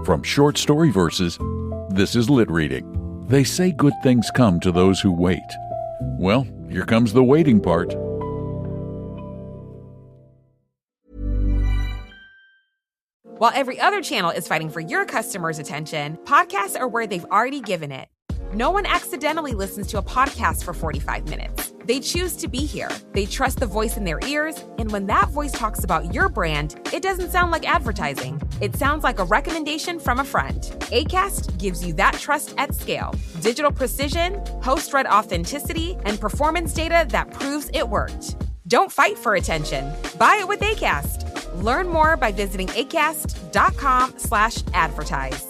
From short story verses, this is LitReading. They say good things come to those who wait. Well, here comes the waiting part. While every other channel is fighting for your customers' attention, podcasts are where they've already given it. No one accidentally listens to a podcast for 45 minutes. They choose to be here. They trust the voice in their ears, and when that voice talks about your brand, it doesn't sound like advertising. It sounds like a recommendation from a friend. Acast gives you that trust at scale. Digital precision, host-read authenticity, and performance data that proves it worked. Don't fight for attention. Buy it with Acast. Learn more by visiting acast.com/advertise.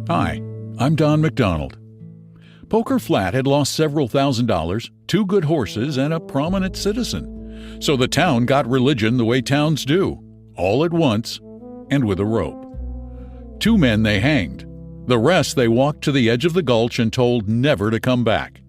Hi, I'm Don McDonald. Poker Flat had lost several $1,000s, 2 good horses, and a prominent citizen. So the town got religion the way towns do, all at once and with a rope. 2 men they hanged. The rest they walked to the edge of the gulch and told never to come back.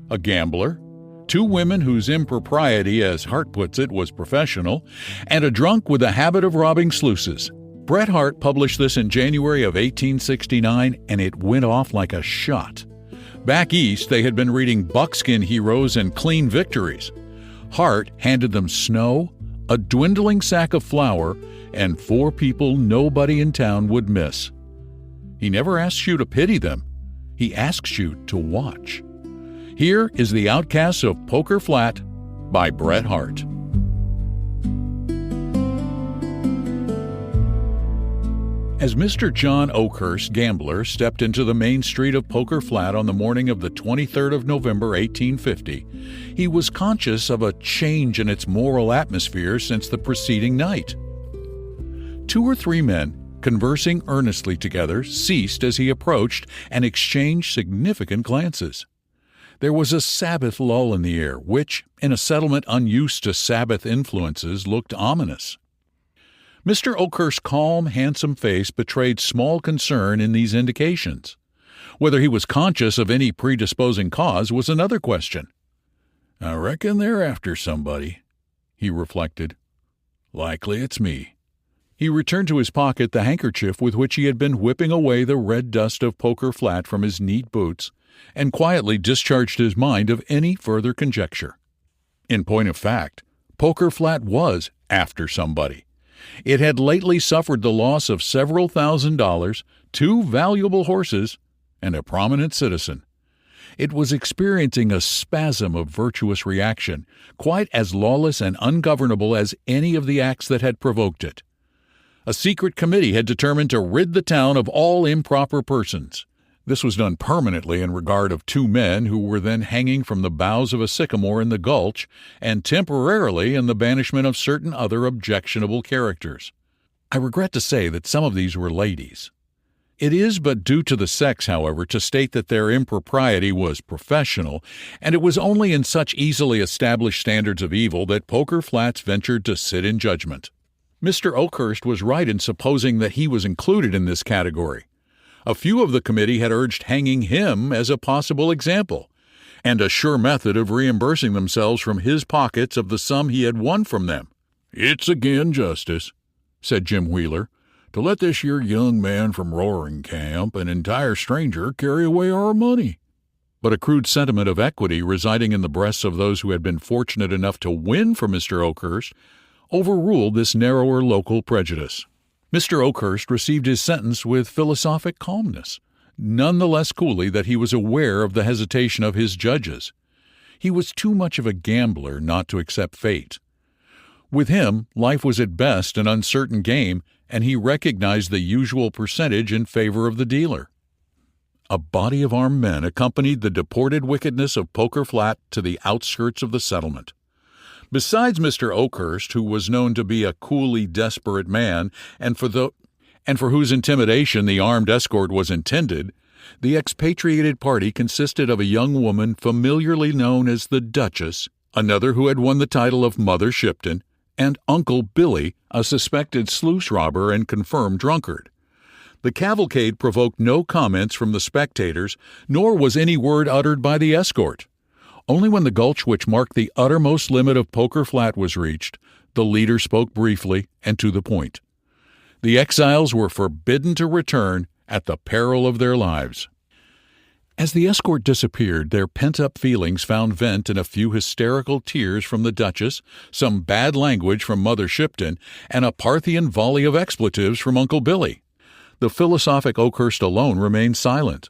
A gambler, 2 women whose impropriety, as Harte puts it, was professional, and a drunk with a habit of robbing sluices. Bret Harte published this in January of 1869, and it went off like a shot. Back east, they had been reading buckskin heroes and clean victories. Harte handed them snow, a dwindling sack of flour, and 4 people nobody in town would miss. He never asks you to pity them. He asks you to watch. Here is the Outcasts of Poker Flat by Bret Harte. As Mr. John Oakhurst, gambler, stepped into the main street of Poker Flat on the morning of the 23rd of November, 1850, he was conscious of a change in its moral atmosphere since the preceding night. 2 or 3 men, conversing earnestly together, ceased as he approached and exchanged significant glances. There was a Sabbath lull in the air, which, in a settlement unused to Sabbath influences, looked ominous. Mr. Oakhurst's calm, handsome face betrayed small concern in these indications. Whether he was conscious of any predisposing cause was another question. "I reckon they're after somebody," he reflected. "Likely it's me." He returned to his pocket the handkerchief with which he had been whipping away the red dust of Poker Flat from his neat boots, and quietly discharged his mind of any further conjecture. In point of fact, Poker Flat was after somebody. It had lately suffered the loss of several $1,000s, 2 valuable horses, and a prominent citizen. It was experiencing a spasm of virtuous reaction, quite as lawless and ungovernable as any of the acts that had provoked it. A secret committee had determined to rid the town of all improper persons. This was done permanently in regard of 2 men who were then hanging from the boughs of a sycamore in the gulch, and temporarily in the banishment of certain other objectionable characters. I regret to say that some of these were ladies. It is but due to the sex, however, to state that their impropriety was professional, and it was only in such easily established standards of evil that Poker Flats ventured to sit in judgment. Mr. Oakhurst was right in supposing that he was included in this category. A few of the committee had urged hanging him as a possible example, and a sure method of reimbursing themselves from his pockets of the sum he had won from them. "It's agin justice," said Jim Wheeler, "to let this here young man from Roaring Camp, an entire stranger, carry away our money." But a crude sentiment of equity residing in the breasts of those who had been fortunate enough to win for Mr. Oakhurst overruled this narrower local prejudice. Mr. Oakhurst received his sentence with philosophic calmness, none the less coolly that he was aware of the hesitation of his judges. He was too much of a gambler not to accept fate. With him, life was at best an uncertain game, and he recognized the usual percentage in favor of the dealer. A body of armed men accompanied the deported wickedness of Poker Flat to the outskirts of the settlement. Besides Mr. Oakhurst, who was known to be a coolly desperate man, and for whose intimidation the armed escort was intended, the expatriated party consisted of a young woman familiarly known as the Duchess, another who had won the title of Mother Shipton, and Uncle Billy, a suspected sluice robber and confirmed drunkard. The cavalcade provoked no comments from the spectators, nor was any word uttered by the escort. Only when the gulch which marked the uttermost limit of Poker Flat was reached, the leader spoke briefly and to the point. The exiles were forbidden to return at the peril of their lives. As the escort disappeared, their pent-up feelings found vent in a few hysterical tears from the Duchess, some bad language from Mother Shipton, and a Parthian volley of expletives from Uncle Billy. The philosophic Oakhurst alone remained silent.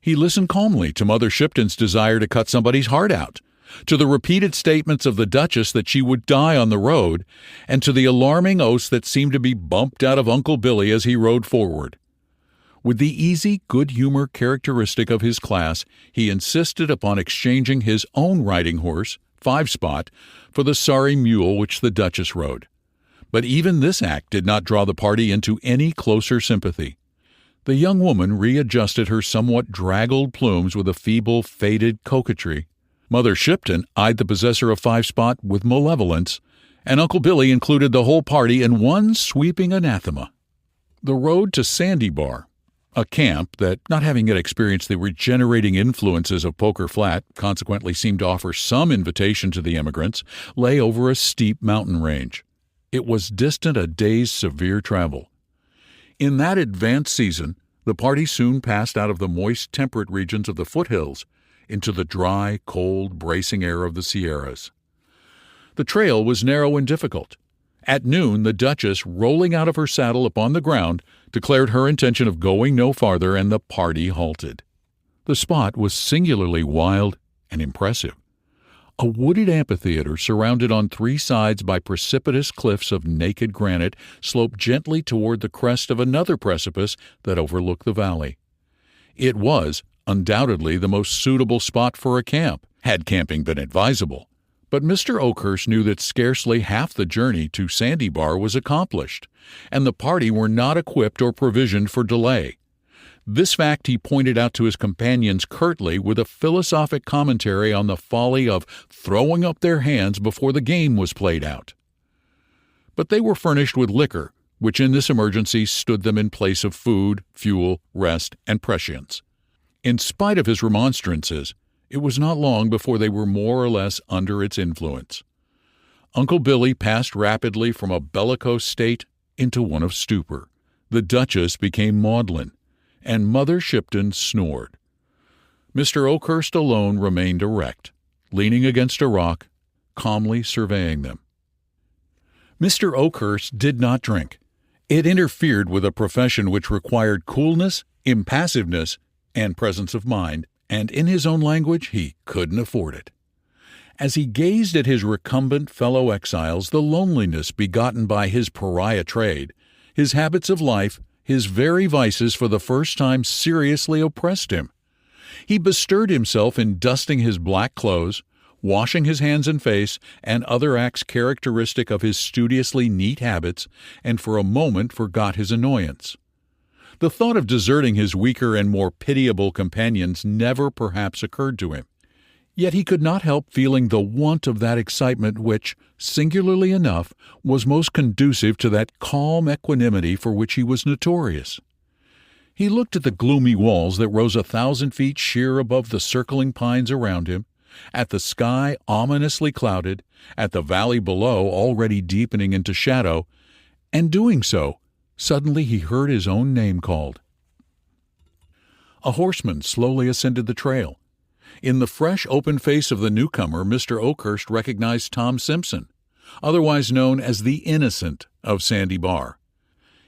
He listened calmly to Mother Shipton's desire to cut somebody's heart out, to the repeated statements of the Duchess that she would die on the road, and to the alarming oaths that seemed to be bumped out of Uncle Billy as he rode forward. With the easy good humor characteristic of his class, he insisted upon exchanging his own riding horse, 5-Spot, for the sorry mule which the Duchess rode. But even this act did not draw the party into any closer sympathy. The young woman readjusted her somewhat draggled plumes with a feeble, faded coquetry. Mother Shipton eyed the possessor of 5-Spot with malevolence, and Uncle Billy included the whole party in one sweeping anathema. The road to Sandy Bar, a camp that, not having yet experienced the regenerating influences of Poker Flat, consequently seemed to offer some invitation to the emigrants, lay over a steep mountain range. It was distant a day's severe travel. In that advanced season, the party soon passed out of the moist, temperate regions of the foothills into the dry, cold, bracing air of the Sierras. The trail was narrow and difficult. At noon, the Duchess, rolling out of her saddle upon the ground, declared her intention of going no farther, and the party halted. The spot was singularly wild and impressive. A wooded amphitheater surrounded on 3 sides by precipitous cliffs of naked granite sloped gently toward the crest of another precipice that overlooked the valley. It was, undoubtedly, the most suitable spot for a camp, had camping been advisable. But Mr. Oakhurst knew that scarcely half the journey to Sandy Bar was accomplished, and the party were not equipped or provisioned for delay. This fact he pointed out to his companions curtly with a philosophic commentary on the folly of throwing up their hands before the game was played out. But they were furnished with liquor, which in this emergency stood them in place of food, fuel, rest, and prescience. In spite of his remonstrances, it was not long before they were more or less under its influence. Uncle Billy passed rapidly from a bellicose state into one of stupor. The Duchess became maudlin, and Mother Shipton snored. Mr. Oakhurst alone remained erect, leaning against a rock, calmly surveying them. Mr. Oakhurst did not drink. It interfered with a profession which required coolness, impassiveness, and presence of mind, and in his own language, he couldn't afford it. As he gazed at his recumbent fellow exiles, the loneliness begotten by his pariah trade, his habits of life, his very vices for the first time seriously oppressed him. He bestirred himself in dusting his black clothes, washing his hands and face, and other acts characteristic of his studiously neat habits, and for a moment forgot his annoyance. The thought of deserting his weaker and more pitiable companions never perhaps occurred to him. Yet he could not help feeling the want of that excitement which, singularly enough, was most conducive to that calm equanimity for which he was notorious. He looked at the gloomy walls that rose 1,000 feet sheer above the circling pines around him, at the sky ominously clouded, at the valley below already deepening into shadow, and doing so, suddenly he heard his own name called. A horseman slowly ascended the trail. In the fresh, open face of the newcomer, Mr. Oakhurst recognized Tom Simpson, otherwise known as the Innocent of Sandy Bar.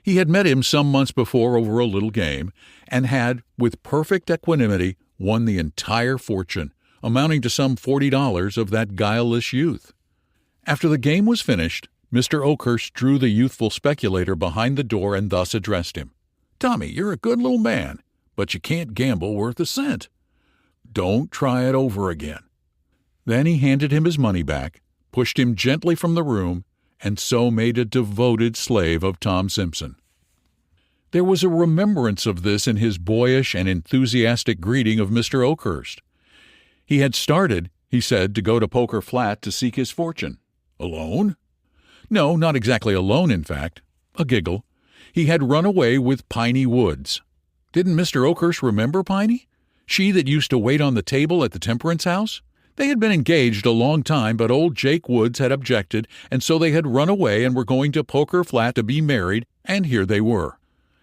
He had met him some months before over a little game, and had, with perfect equanimity, won the entire fortune, amounting to some $40 of that guileless youth. After the game was finished, Mr. Oakhurst drew the youthful speculator behind the door and thus addressed him. "Tommy, you're a good little man, but you can't gamble worth a cent. Don't try it over again." Then he handed him his money back, pushed him gently from the room, and so made a devoted slave of Tom Simpson. There was a remembrance of this in his boyish and enthusiastic greeting of Mr. Oakhurst. He had started, he said, to go to Poker Flat to seek his fortune. Alone? No, not exactly alone, in fact. A giggle. He had run away with Piney Woods. Didn't Mr. Oakhurst remember Piney? She that used to wait on the table at the Temperance House? They had been engaged a long time, but old Jake Woods had objected, and so they had run away and were going to Poker Flat to be married, and here they were.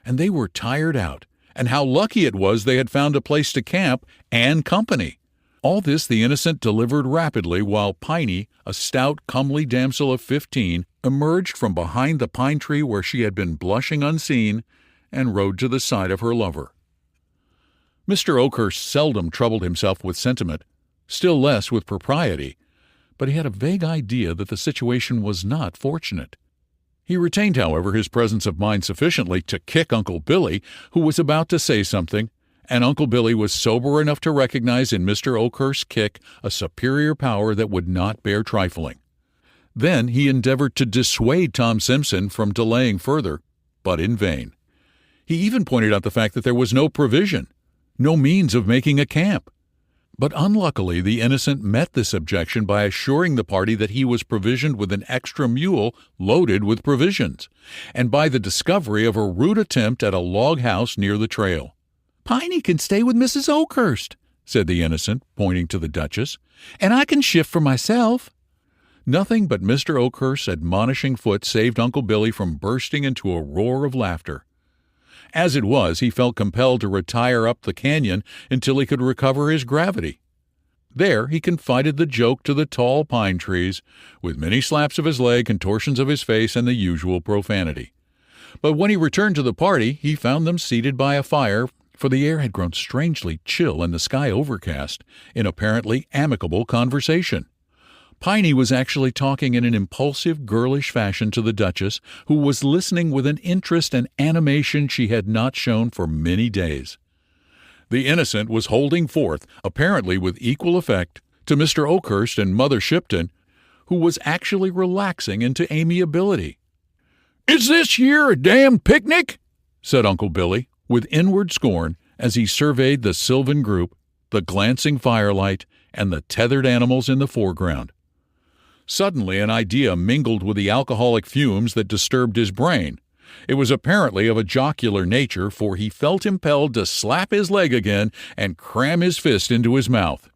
And they were tired out, and how lucky it was they had found a place to camp and company. All this the Innocent delivered rapidly, while Piney, a stout, comely damsel of 15, emerged from behind the pine tree where she had been blushing unseen, and rode to the side of her lover. Mr. Oakhurst seldom troubled himself with sentiment, still less with propriety, but he had a vague idea that the situation was not fortunate. He retained, however, his presence of mind sufficiently to kick Uncle Billy, who was about to say something, and Uncle Billy was sober enough to recognize in Mr. Oakhurst's kick a superior power that would not bear trifling. Then he endeavored to dissuade Tom Simpson from delaying further, but in vain. He even pointed out the fact that there was no provision, no means of making a camp. But unluckily, the Innocent met this objection by assuring the party that he was provisioned with an extra mule loaded with provisions, and by the discovery of a rude attempt at a log house near the trail. "Piney can stay with Mrs. Oakhurst," said the Innocent, pointing to the Duchess, "and I can shift for myself." Nothing but Mr. Oakhurst's admonishing foot saved Uncle Billy from bursting into a roar of laughter. As it was, he felt compelled to retire up the canyon until he could recover his gravity. There he confided the joke to the tall pine trees, with many slaps of his leg, contortions of his face, and the usual profanity. But when he returned to the party, he found them seated by a fire, for the air had grown strangely chill and the sky overcast, in apparently amicable conversation. Piney was actually talking in an impulsive, girlish fashion to the Duchess, who was listening with an interest and animation she had not shown for many days. The Innocent was holding forth, apparently with equal effect, to Mr. Oakhurst and Mother Shipton, who was actually relaxing into amiability. "Is this here a damned picnic?" said Uncle Billy, with inward scorn, as he surveyed the sylvan group, the glancing firelight, and the tethered animals in the foreground. Suddenly an idea mingled with the alcoholic fumes that disturbed his brain. It was apparently of a jocular nature, for he felt impelled to slap his leg again and cram his fist into his mouth.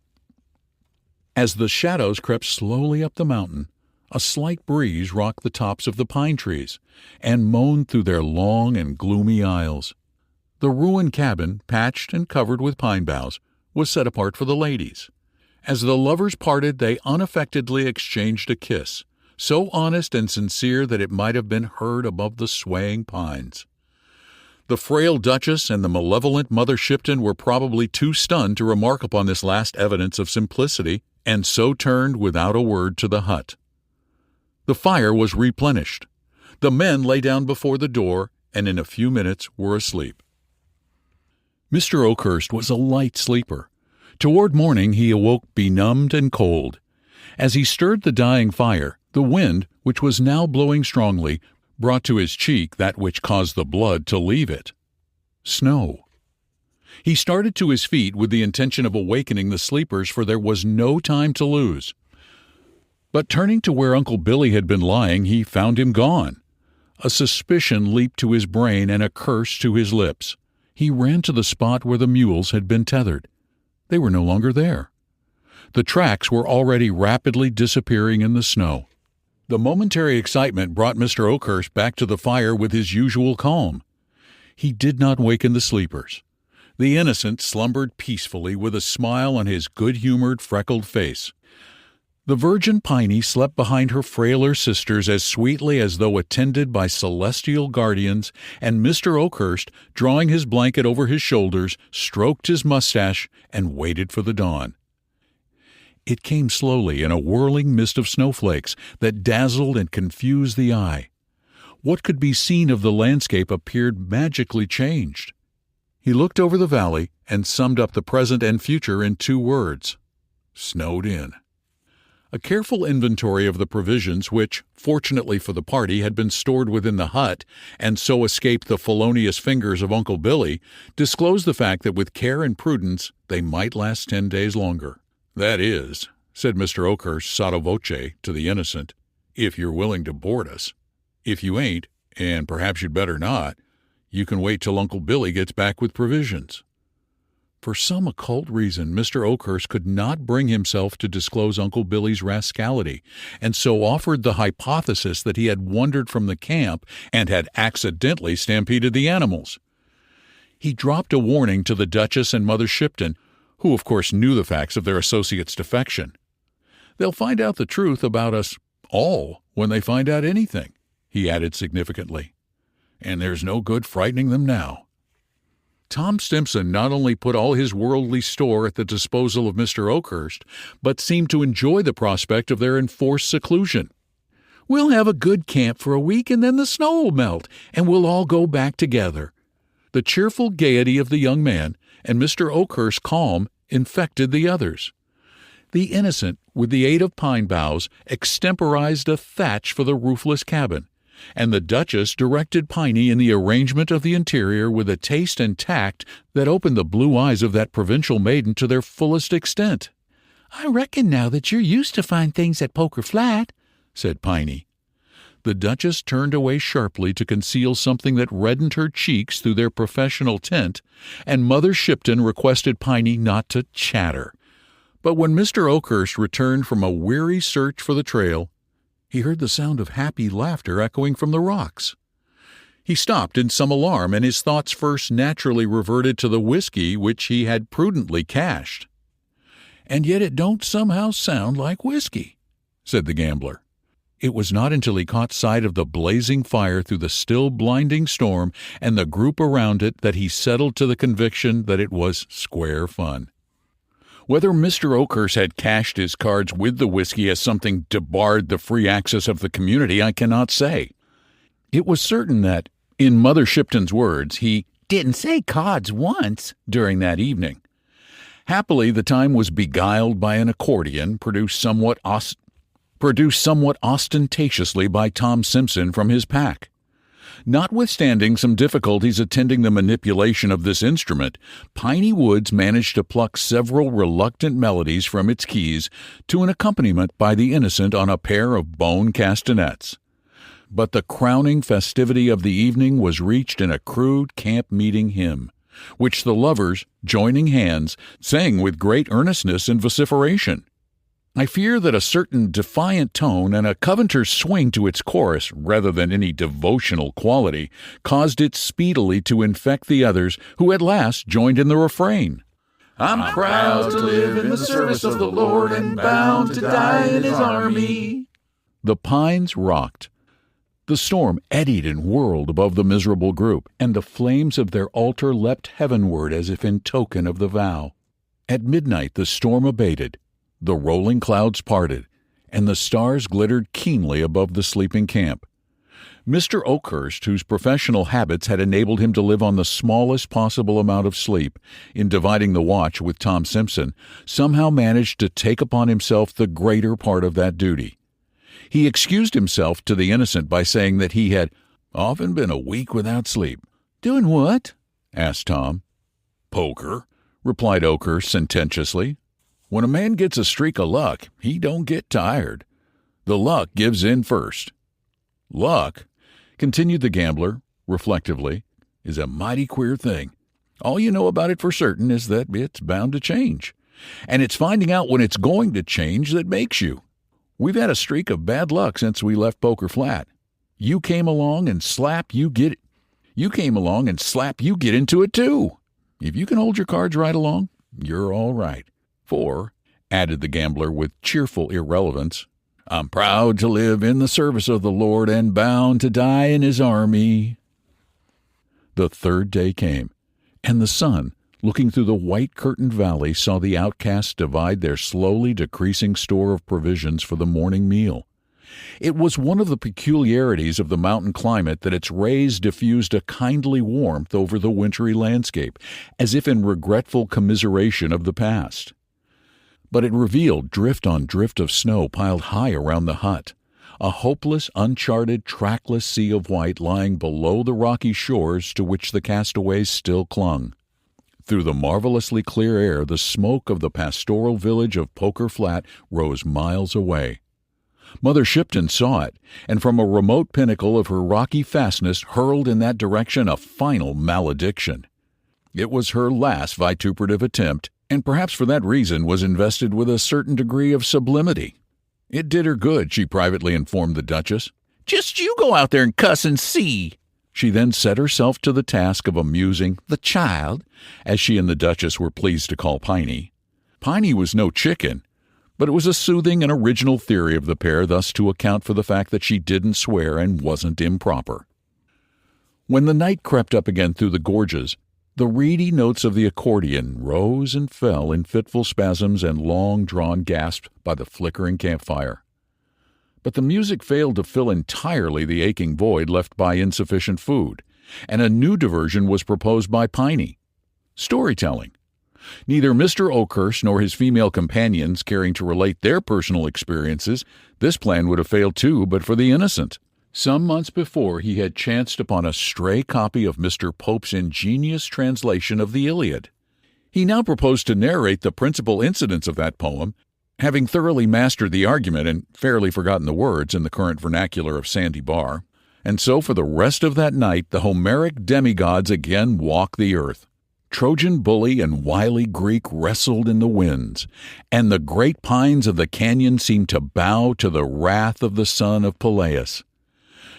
As the shadows crept slowly up the mountain, a slight breeze rocked the tops of the pine trees and moaned through their long and gloomy aisles. The ruined cabin, patched and covered with pine boughs, was set apart for the ladies. As the lovers parted, they unaffectedly exchanged a kiss, so honest and sincere that it might have been heard above the swaying pines. The frail Duchess and the malevolent Mother Shipton were probably too stunned to remark upon this last evidence of simplicity, and so turned without a word to the hut. The fire was replenished. The men lay down before the door, and in a few minutes were asleep. Mr. Oakhurst was a light sleeper. Toward morning he awoke benumbed and cold. As he stirred the dying fire, the wind, which was now blowing strongly, brought to his cheek that which caused the blood to leave it. Snow. He started to his feet with the intention of awakening the sleepers, for there was no time to lose. But turning to where Uncle Billy had been lying, he found him gone. A suspicion leaped to his brain and a curse to his lips. He ran to the spot where the mules had been tethered. They were no longer there. The tracks were already rapidly disappearing in the snow. The momentary excitement brought Mr. Oakhurst back to the fire with his usual calm. He did not waken the sleepers. The Innocent slumbered peacefully with a smile on his good-humored, freckled face. The virgin Piney slept behind her frailer sisters as sweetly as though attended by celestial guardians, and Mr. Oakhurst, drawing his blanket over his shoulders, stroked his mustache and waited for the dawn. It came slowly in a whirling mist of snowflakes that dazzled and confused the eye. What could be seen of the landscape appeared magically changed. He looked over the valley and summed up the present and future in 2 words: snowed in. A careful inventory of the provisions which, fortunately for the party, had been stored within the hut, and so escaped the felonious fingers of Uncle Billy, disclosed the fact that with care and prudence they might last 10 days longer. "That is," said Mr. Oakhurst sotto voce to the Innocent, "if you're willing to board us. If you ain't, And perhaps you'd better not. You can wait till Uncle Billy gets back with provisions." For some occult reason, Mr. Oakhurst could not bring himself to disclose Uncle Billy's rascality, and so offered the hypothesis that he had wandered from the camp and had accidentally stampeded the animals. He dropped a warning to the Duchess and Mother Shipton, who of course knew the facts of their associate's defection. "They'll find out the truth about us all when they find out anything," he added significantly. "And there's no good frightening them now." Tom Stimson not only put all his worldly store at the disposal of Mr. Oakhurst, but seemed to enjoy the prospect of their enforced seclusion. "We'll have a good camp for a week, and then the snow will melt, and we'll all go back together." The cheerful gaiety of the young man and Mr. Oakhurst's calm infected the others. The Innocent, with the aid of pine boughs, extemporized a thatch for the roofless cabin, and the Duchess directed Piney in the arrangement of the interior with a taste and tact that opened the blue eyes of that provincial maiden to their fullest extent. "I reckon now that you're used to fine things at Poker Flat," said Piney. The Duchess turned away sharply to conceal something that reddened her cheeks through their professional tint, and Mother Shipton requested Piney not to chatter. But when Mr. Oakhurst returned from a weary search for the trail, he heard the sound of happy laughter echoing from the rocks. He stopped in some alarm, and his thoughts first naturally reverted to the whiskey which he had prudently cached. "And yet it don't somehow sound like whiskey," said the gambler. It was not until he caught sight of the blazing fire through the still blinding storm and the group around it that he settled to the conviction that it was square fun. Whether Mr. Oakhurst had cached his cards with the whiskey as something debarred the free access of the community, I cannot say. It was certain that, in Mother Shipton's words, he "didn't say cards once" during that evening. Happily, the time was beguiled by an accordion produced somewhat ostentatiously by Tom Simpson from his pack. Notwithstanding some difficulties attending the manipulation of this instrument, Piney Woods managed to pluck several reluctant melodies from its keys to an accompaniment by the Innocent on a pair of bone castanets. But the crowning festivity of the evening was reached in a crude camp-meeting hymn, which the lovers, joining hands, sang with great earnestness and vociferation. I fear that a certain defiant tone and a Covenanter's swing to its chorus, rather than any devotional quality, caused it speedily to infect the others, who at last joined in the refrain. "I'm proud to live in the service of the Lord and bound to die in his army." The pines rocked. The storm eddied and whirled above the miserable group, and the flames of their altar leapt heavenward as if in token of the vow. At midnight the storm abated. The rolling clouds parted, and the stars glittered keenly above the sleeping camp. Mr. Oakhurst, whose professional habits had enabled him to live on the smallest possible amount of sleep, in dividing the watch with Tom Simpson, somehow managed to take upon himself the greater part of that duty. He excused himself to the Innocent by saying that he had often been a week without sleep. "Doing what?" asked Tom. "Poker," replied Oakhurst sententiously. "When a man gets a streak of luck, he don't get tired. The luck gives in first." "Luck," continued the gambler, reflectively, "is a mighty queer thing. All you know about it for certain is that it's bound to change. And it's finding out when it's going to change that makes you. We've had a streak of bad luck since we left Poker Flat. You came along and slap you get into it too. If you can hold your cards right along, you're all right. For," added the gambler with cheerful irrelevance, "I'm proud to live in the service of the Lord and bound to die in his army." The third day came, and the sun, looking through the white-curtained valley, saw the outcasts divide their slowly decreasing store of provisions for the morning meal. It was one of the peculiarities of the mountain climate that its rays diffused a kindly warmth over the wintry landscape, as if in regretful commiseration of the past. But it revealed drift on drift of snow piled high around the hut, a hopeless, uncharted, trackless sea of white lying below the rocky shores to which the castaways still clung. Through the marvelously clear air, the smoke of the pastoral village of Poker Flat rose miles away. Mother Shipton saw it, and from a remote pinnacle of her rocky fastness hurled in that direction a final malediction. It was her last vituperative attempt, and perhaps for that reason was invested with a certain degree of sublimity. It did her good, she privately informed the Duchess. "Just you go out there and cuss and see." She then set herself to the task of amusing the child, as she and the Duchess were pleased to call Piney. Piney was no chicken, but it was a soothing and original theory of the pair thus to account for the fact that she didn't swear and wasn't improper. When the night crept up again through the gorges, the reedy notes of the accordion rose and fell in fitful spasms and long-drawn gasps by the flickering campfire. But the music failed to fill entirely the aching void left by insufficient food, and a new diversion was proposed by Piney: storytelling. Neither Mr. Oakhurst nor his female companions caring to relate their personal experiences, this plan would have failed too but for the innocent. Some months before he had chanced upon a stray copy of Mr. Pope's ingenious translation of the Iliad. He now proposed to narrate the principal incidents of that poem, having thoroughly mastered the argument and fairly forgotten the words in the current vernacular of Sandy Bar. And so for the rest of that night the Homeric demigods again walked the earth. Trojan bully and wily Greek wrestled in the winds, and the great pines of the canyon seemed to bow to the wrath of the son of Peleus.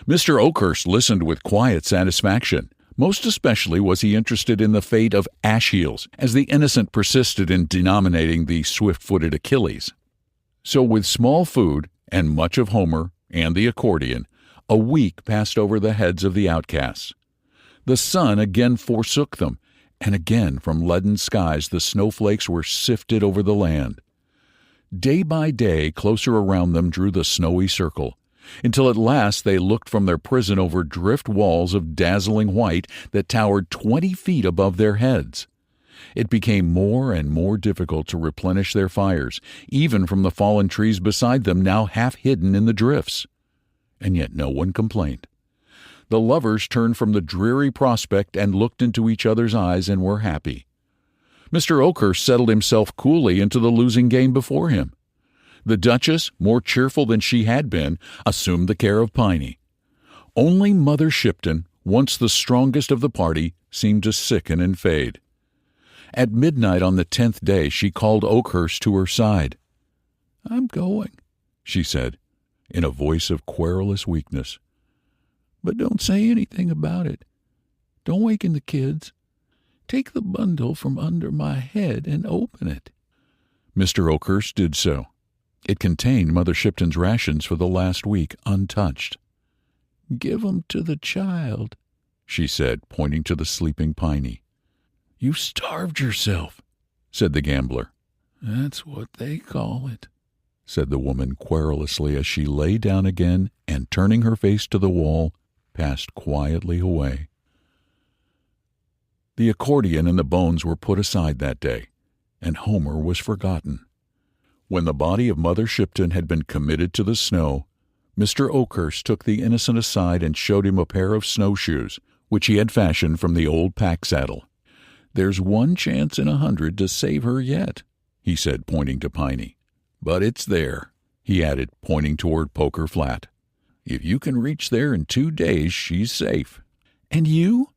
Mr. Oakhurst listened with quiet satisfaction. Most especially was he interested in the fate of Ashheels, as the innocent persisted in denominating the swift-footed Achilles. So with small food, and much of Homer, and the accordion, a week passed over the heads of the outcasts. The sun again forsook them, and again from leaden skies the snowflakes were sifted over the land. Day by day closer around them drew the snowy circle, until at last they looked from their prison over drift walls of dazzling white that towered 20 feet above their heads. It became more and more difficult to replenish their fires, even from the fallen trees beside them now half hidden in the drifts. And yet no one complained. The lovers turned from the dreary prospect and looked into each other's eyes and were happy. Mr. Oakhurst settled himself coolly into the losing game before him. The Duchess, more cheerful than she had been, assumed the care of Piney. Only Mother Shipton, once the strongest of the party, seemed to sicken and fade. At midnight on the 10th day she called Oakhurst to her side. "I'm going," she said, in a voice of querulous weakness. "But don't say anything about it. Don't waken the kids. Take the bundle from under my head and open it." Mr. Oakhurst did so. It contained Mother Shipton's rations for the last week, untouched. "Give 'em to the child," she said, pointing to the sleeping Piney. "You starved yourself," said the gambler. "That's what they call it," said the woman querulously as she lay down again and, turning her face to the wall, passed quietly away. The accordion and the bones were put aside that day, and Homer was forgotten. When the body of Mother Shipton had been committed to the snow, Mr. Oakhurst took the innocent aside and showed him a pair of snowshoes, which he had fashioned from the old pack-saddle. "There's one chance in 100 to save her yet," he said, pointing to Piney. "But it's there," he added, pointing toward Poker Flat. "If you can reach there in 2 days, she's safe." "And you?"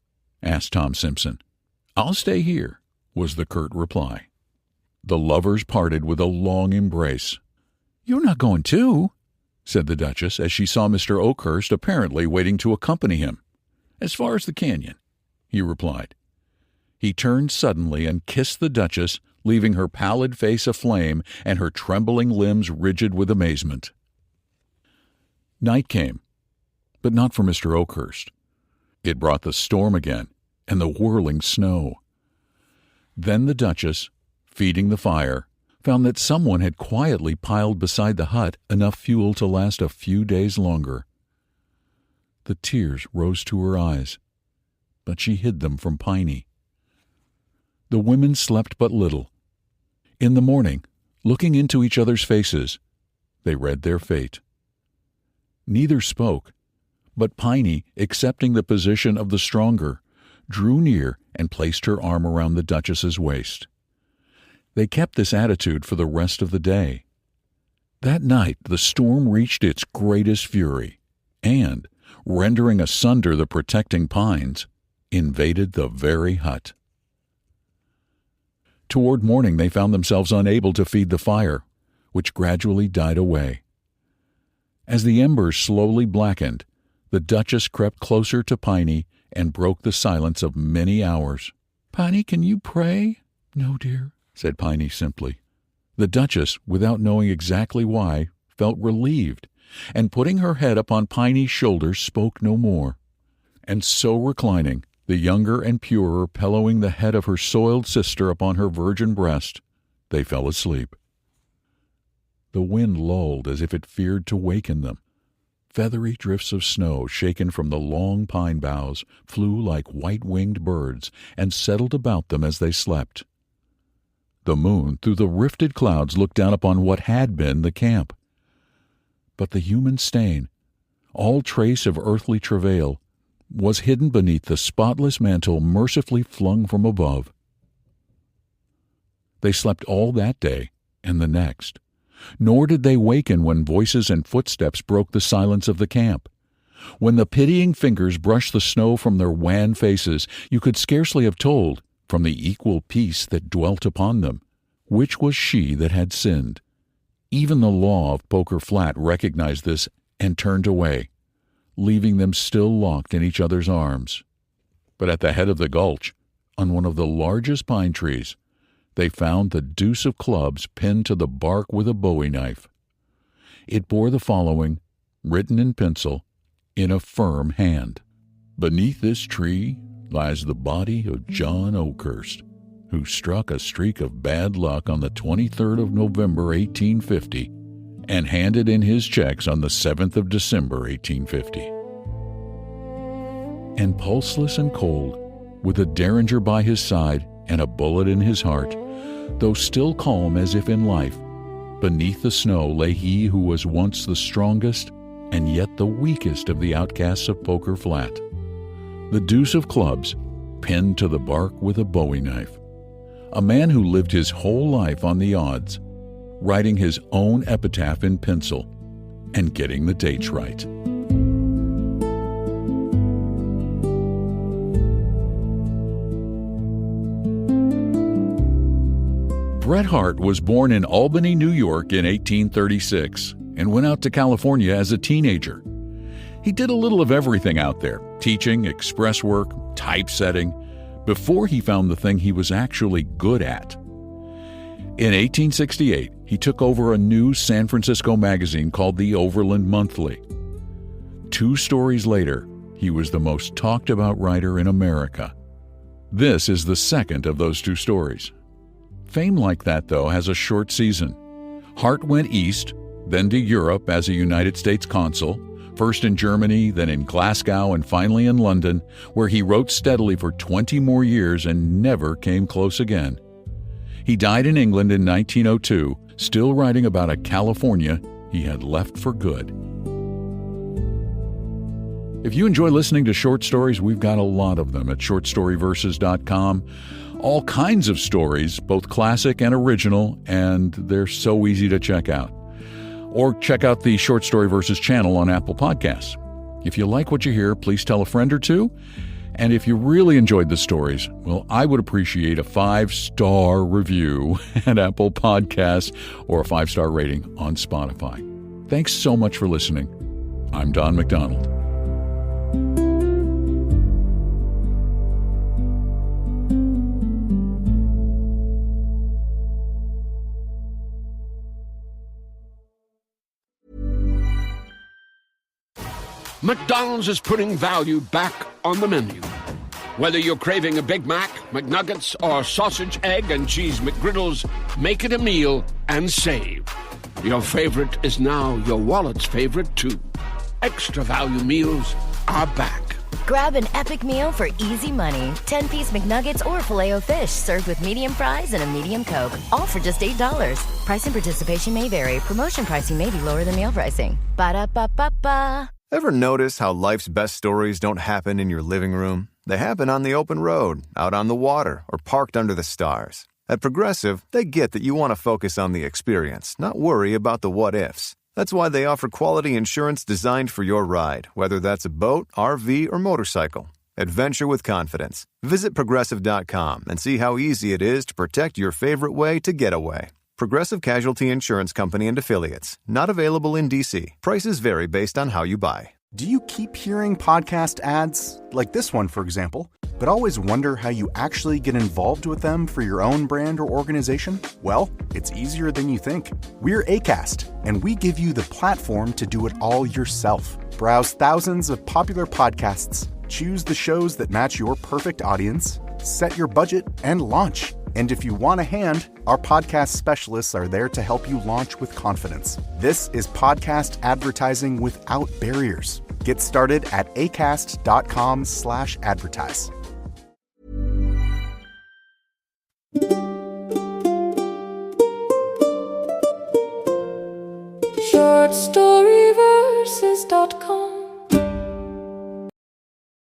asked Tom Simpson. "I'll stay here," was the curt reply. The lovers parted with a long embrace. "You're not going too?" said the Duchess, as she saw Mr. Oakhurst apparently waiting to accompany him. "As far as the canyon," he replied. He turned suddenly and kissed the Duchess, leaving her pallid face aflame and her trembling limbs rigid with amazement. Night came, but not for Mr. Oakhurst. It brought the storm again and the whirling snow. Then the Duchess, feeding the fire, found that someone had quietly piled beside the hut enough fuel to last a few days longer. The tears rose to her eyes, but she hid them from Piney. The women slept but little. In the morning, looking into each other's faces, they read their fate. Neither spoke, but Piney, accepting the position of the stronger, drew near and placed her arm around the Duchess's waist. They kept this attitude for the rest of the day. That night the storm reached its greatest fury and, rendering asunder the protecting pines, invaded the very hut. Toward morning they found themselves unable to feed the fire, which gradually died away. As the embers slowly blackened, the Duchess crept closer to Piney and broke the silence of many hours. "Piney, can you pray?" "No, dear," said Piney simply. The Duchess, without knowing exactly why, felt relieved, and putting her head upon Piney's shoulders, spoke no more. And so reclining, the younger and purer pillowing the head of her soiled sister upon her virgin breast, they fell asleep. The wind lulled as if it feared to waken them. Feathery drifts of snow, shaken from the long pine boughs, flew like white-winged birds and settled about them as they slept. The moon, through the rifted clouds, looked down upon what had been the camp. But the human stain, all trace of earthly travail, was hidden beneath the spotless mantle mercifully flung from above. They slept all that day and the next, nor did they waken when voices and footsteps broke the silence of the camp. When the pitying fingers brushed the snow from their wan faces, you could scarcely have told, from the equal peace that dwelt upon them, which was she that had sinned. Even the law of Poker Flat recognized this and turned away, leaving them still locked in each other's arms. But at the head of the gulch, on one of the largest pine trees, they found the deuce of clubs pinned to the bark with a bowie knife. It bore the following, written in pencil, in a firm hand: "Beneath this tree lies the body of John Oakhurst, who struck a streak of bad luck on the 23rd of November, 1850, and handed in his checks on the 7th of December, 1850. And pulseless and cold, with a derringer by his side and a bullet in his heart, though still calm as if in life, beneath the snow lay he who was once the strongest and yet the weakest of the outcasts of Poker Flat. The deuce of clubs, pinned to the bark with a bowie knife. A man who lived his whole life on the odds, writing his own epitaph in pencil and getting the dates right." Bret Harte was born in Albany, New York in 1836 and went out to California as a teenager. He did a little of everything out there, teaching, express work, typesetting, before he found the thing he was actually good at. In 1868, he took over a new San Francisco magazine called the Overland Monthly. 2 stories later, he was the most talked-about writer in America. This is the second of those 2 stories. Fame like that, though, has a short season. Harte went east, then to Europe as a United States consul, first in Germany, then in Glasgow, and finally in London, where he wrote steadily for 20 more years and never came close again. He died in England in 1902, still writing about a California he had left for good. If you enjoy listening to short stories, we've got a lot of them at shortstoryverses.com. All kinds of stories, both classic and original, and they're so easy to check out. Or check out the Short Story Verses channel on Apple Podcasts. If you like what you hear, please tell a friend or two. And if you really enjoyed the stories, well, I would appreciate a 5-star review at Apple Podcasts or a 5-star rating on Spotify. Thanks so much for listening. I'm Don McDonald. McDonald's is putting value back on the menu. Whether you're craving a Big Mac, McNuggets, or sausage, egg, and cheese McGriddles, make it a meal and save. Your favorite is now your wallet's favorite, too. Extra value meals are back. Grab an epic meal for easy money. 10-piece McNuggets or Filet-O-Fish served with medium fries and a medium Coke. All for just $8. Price and participation may vary. Promotion pricing may be lower than meal pricing. Ba-da-ba-ba-ba. Ever notice how life's best stories don't happen in your living room? They happen on the open road, out on the water, or parked under the stars. At Progressive, they get that you want to focus on the experience, not worry about the what-ifs. That's why they offer quality insurance designed for your ride, whether that's a boat, RV, or motorcycle. Adventure with confidence. Visit Progressive.com and see how easy it is to protect your favorite way to get away. Progressive Casualty Insurance Company and Affiliates. Not available in D.C. Prices vary based on how you buy. Do you keep hearing podcast ads, like this one, for example, but always wonder how you actually get involved with them for your own brand or organization? Well, it's easier than you think. We're Acast, and we give you the platform to do it all yourself. Browse thousands of popular podcasts, choose the shows that match your perfect audience, set your budget, and launch. And if you want a hand, our podcast specialists are there to help you launch with confidence. This is podcast advertising without barriers. Get started at acast.com/advertise. ShortStoryVerses.com